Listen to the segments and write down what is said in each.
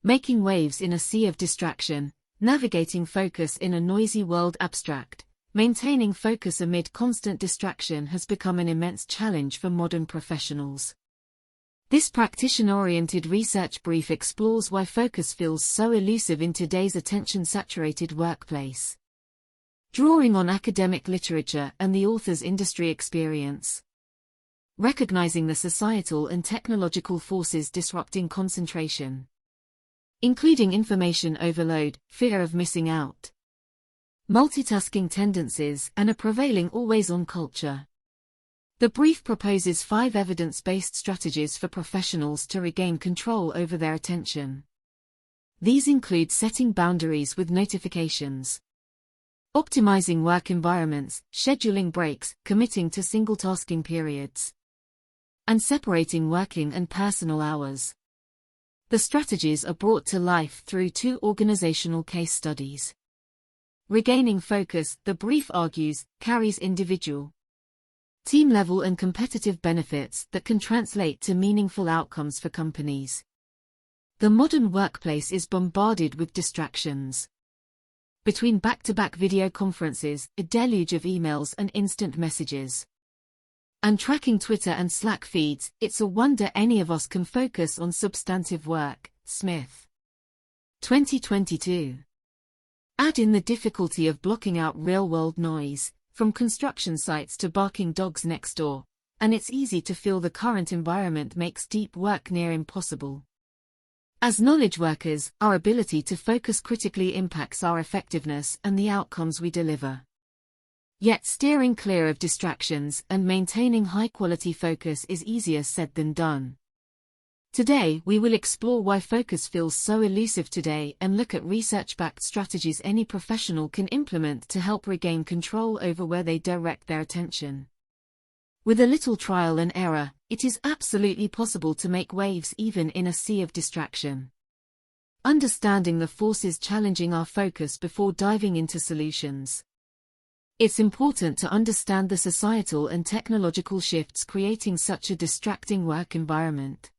Making waves in a sea of distraction, navigating focus in a noisy world. Abstract. Maintaining focus amid constant distraction has become an immense challenge for modern professionals. This practitioner-oriented research brief explores why focus feels so elusive in today's attention-saturated workplace. Drawing on academic literature and the author's industry experience. Recognizing the societal and technological forces disrupting concentration, including information overload, fear of missing out, multitasking tendencies, and a prevailing always-on culture. The brief proposes 5 evidence-based strategies for professionals to regain control over their attention. These include setting boundaries with notifications, optimizing work environments, scheduling breaks, committing to single-tasking periods, and separating working and personal hours. The strategies are brought to life through 2 organizational case studies. Regaining focus, the brief argues, carries individual, team-level and competitive benefits that can translate to meaningful outcomes for companies. The modern workplace is bombarded with distractions. Between back-to-back video conferences, a deluge of emails and instant messages, and tracking Twitter and Slack feeds, it's a wonder any of us can focus on substantive work. Smith. 2022. Add in the difficulty of blocking out real-world noise, from construction sites to barking dogs next door, and it's easy to feel the current environment makes deep work near impossible. As knowledge workers, our ability to focus critically impacts our effectiveness and the outcomes we deliver. Yet steering clear of distractions and maintaining high-quality focus is easier said than done. Today, we will explore why focus feels so elusive today and look at research-backed strategies any professional can implement to help regain control over where they direct their attention. With a little trial and error, it is absolutely possible to make waves even in a sea of distraction. Understanding the forces challenging our focus before diving into solutions. It's important to understand the societal and technological shifts creating such a distracting work environment.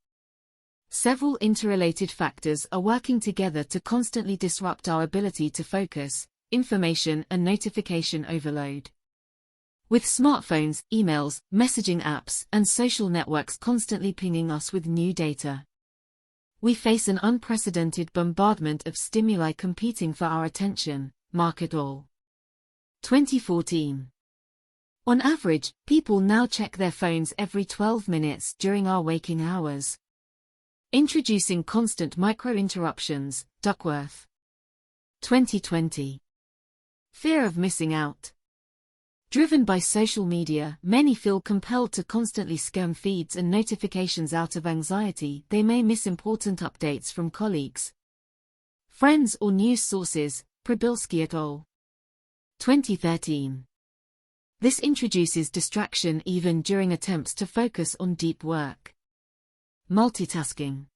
Several interrelated factors are working together to constantly disrupt our ability to focus: information and notification overload. With smartphones, emails, messaging apps, and social networks constantly pinging us with new data, we face an unprecedented bombardment of stimuli competing for our attention. Mark et al. 2014. On average, people now check their phones every 12 minutes during our waking hours. Introducing constant micro-interruptions. Duckworth. 2020. Fear of missing out. Driven by social media, many feel compelled to constantly scan feeds and notifications out of anxiety they may miss important updates from colleagues, friends or news sources. Przybylski et al. 2013. This introduces distraction even during attempts to focus on deep work. Multitasking.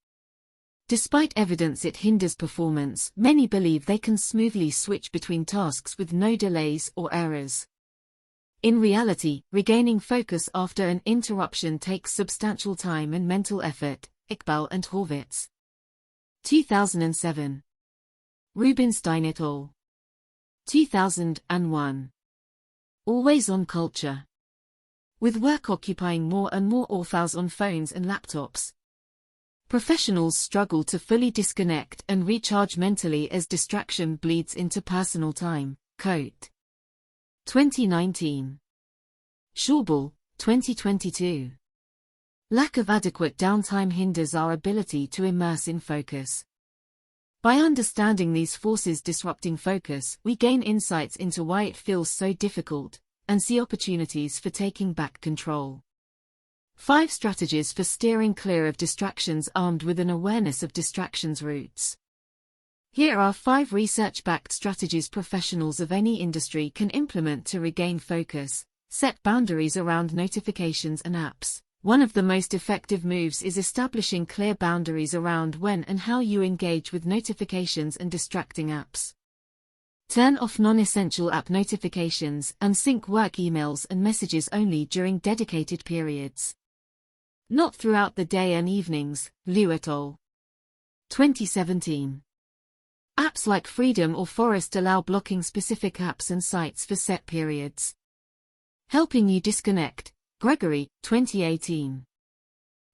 Despite evidence it hinders performance, many believe they can smoothly switch between tasks with no delays or errors. In reality, regaining focus after an interruption takes substantial time and mental effort. Iqbal and Horvitz. 2007. Rubinstein et al. 2001. Always-on culture. With work occupying more and more authors on phones and laptops, professionals struggle to fully disconnect and recharge mentally as distraction bleeds into personal time. Coate. 2019. Schauble, 2022. Lack of adequate downtime hinders our ability to immerse in focus. By understanding these forces disrupting focus, we gain insights into why it feels so difficult, and see opportunities for taking back control. 5 strategies for steering clear of distractions armed with an awareness of distractions' roots. Here are 5 research-backed strategies professionals of any industry can implement to regain focus. Set boundaries around notifications and apps. One of the most effective moves is establishing clear boundaries around when and how you engage with notifications and distracting apps. Turn off non-essential app notifications and sync work emails and messages only during dedicated periods. Not throughout the day and evenings. Liu et al. 2017. Apps like Freedom or Forest allow blocking specific apps and sites for set periods. Helping you disconnect. Gregory, 2018.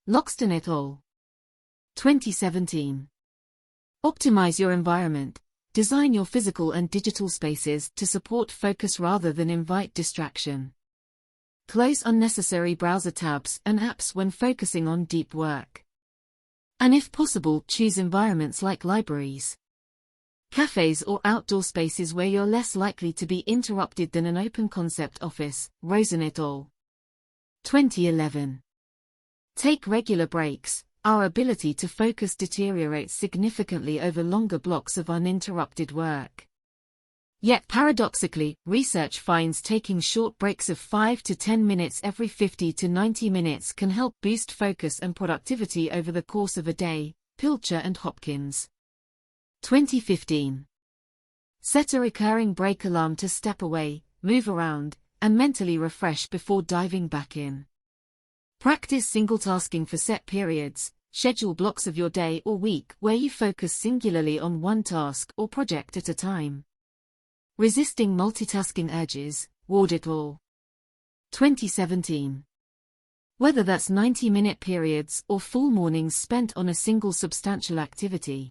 Loxton et al. 2017. Optimize your environment. Design your physical and digital spaces to support focus rather than invite distraction. Close unnecessary browser tabs and apps when focusing on deep work. And if possible, choose environments like libraries, cafes or outdoor spaces where you're less likely to be interrupted than an open-concept office. Rosen et al. 2011. Take regular breaks. Our ability to focus deteriorates significantly over longer blocks of uninterrupted work. Yet paradoxically, research finds taking short breaks of 5 to 10 minutes every 50 to 90 minutes can help boost focus and productivity over the course of a day. Pilcher and Hopkins. 2015. Set a recurring break alarm to step away, move around, and mentally refresh before diving back in. Practice single-tasking for set periods. Schedule blocks of your day or week where you focus singularly on one task or project at a time. Resisting multitasking urges. Ward et al. 2017. Whether that's 90-minute periods or full mornings spent on a single substantial activity,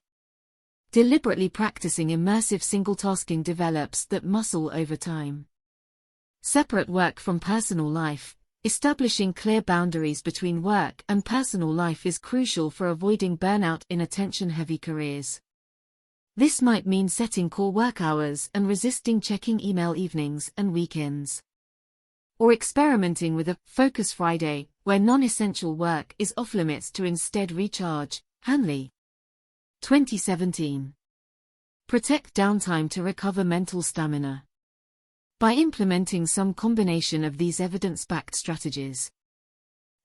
deliberately practicing immersive single-tasking develops that muscle over time. Separate work from personal life. Establishing clear boundaries between work and personal life is crucial for avoiding burnout in attention-heavy careers. This might mean setting core work hours and resisting checking email evenings and weekends. Or experimenting with a Focus Friday, where non-essential work is off-limits to instead recharge. Hanley. 2017. Protect downtime to recover mental stamina. By implementing some combination of these evidence-backed strategies,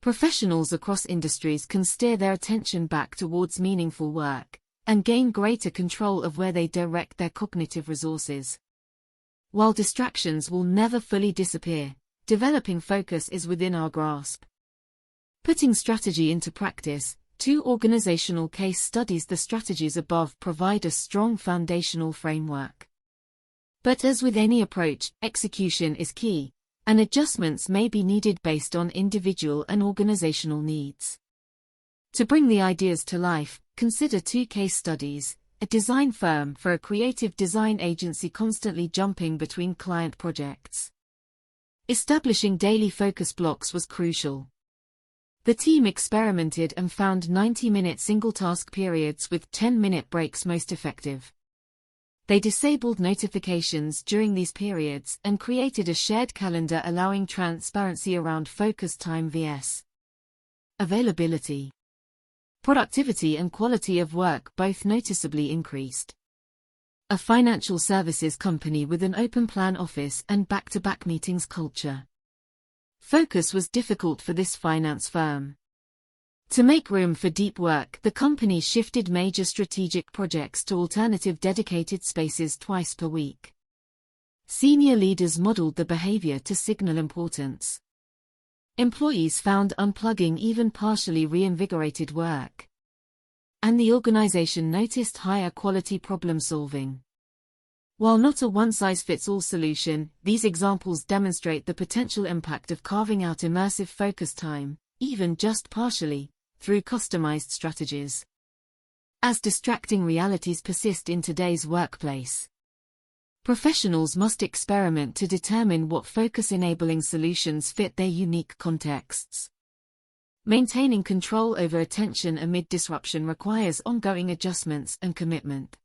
professionals across industries can steer their attention back towards meaningful work and gain greater control of where they direct their cognitive resources. While distractions will never fully disappear, developing focus is within our grasp. Putting strategy into practice. 2 organizational case studies. The strategies above provide a strong foundational framework. But as with any approach, execution is key, and adjustments may be needed based on individual and organizational needs. To bring the ideas to life, consider 2 case studies: a design firm for a creative design agency constantly jumping between client projects. Establishing daily focus blocks was crucial. The team experimented and found 90-minute single-task periods with 10-minute breaks most effective. They disabled notifications during these periods and created a shared calendar allowing transparency around focus time vs. availability. Productivity and quality of work both noticeably increased. A financial services company with an open-plan office and back-to-back meetings culture. Focus was difficult for this finance firm. To make room for deep work, the company shifted major strategic projects to alternative dedicated spaces twice per week. Senior leaders modeled the behavior to signal importance. Employees found unplugging even partially reinvigorated work. And the organization noticed higher quality problem solving. While not a one-size-fits-all solution, these examples demonstrate the potential impact of carving out immersive focus time, even just partially, through customized strategies. As distracting realities persist in today's workplace, professionals must experiment to determine what focus-enabling solutions fit their unique contexts. Maintaining control over attention amid disruption requires ongoing adjustments and commitment.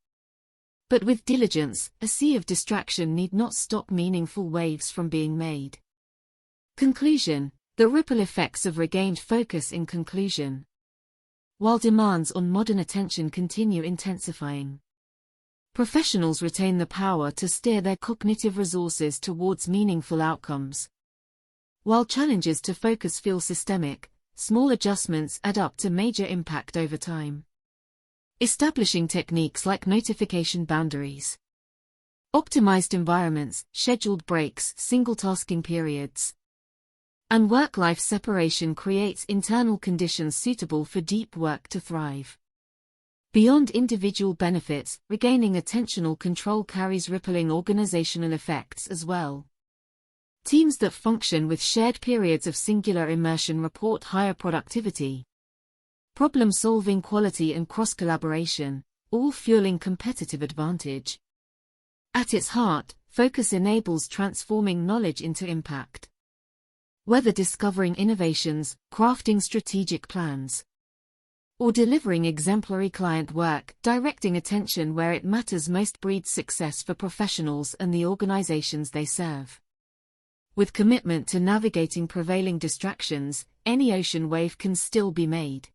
But with diligence, a sea of distraction need not stop meaningful waves from being made. Conclusion: the ripple effects of regained focus. In conclusion, while demands on modern attention continue intensifying, professionals retain the power to steer their cognitive resources towards meaningful outcomes. While challenges to focus feel systemic, small adjustments add up to major impact over time. Establishing techniques like notification boundaries, optimized environments, scheduled breaks, single-tasking periods, and work-life separation creates internal conditions suitable for deep work to thrive. Beyond individual benefits, regaining attentional control carries rippling organizational effects as well. Teams that function with shared periods of singular immersion report higher productivity, problem-solving quality and cross-collaboration, all fueling competitive advantage. At its heart, focus enables transforming knowledge into impact. Whether discovering innovations, crafting strategic plans, or delivering exemplary client work, directing attention where it matters most breeds success for professionals and the organizations they serve. With commitment to navigating prevailing distractions, any ocean wave can still be made.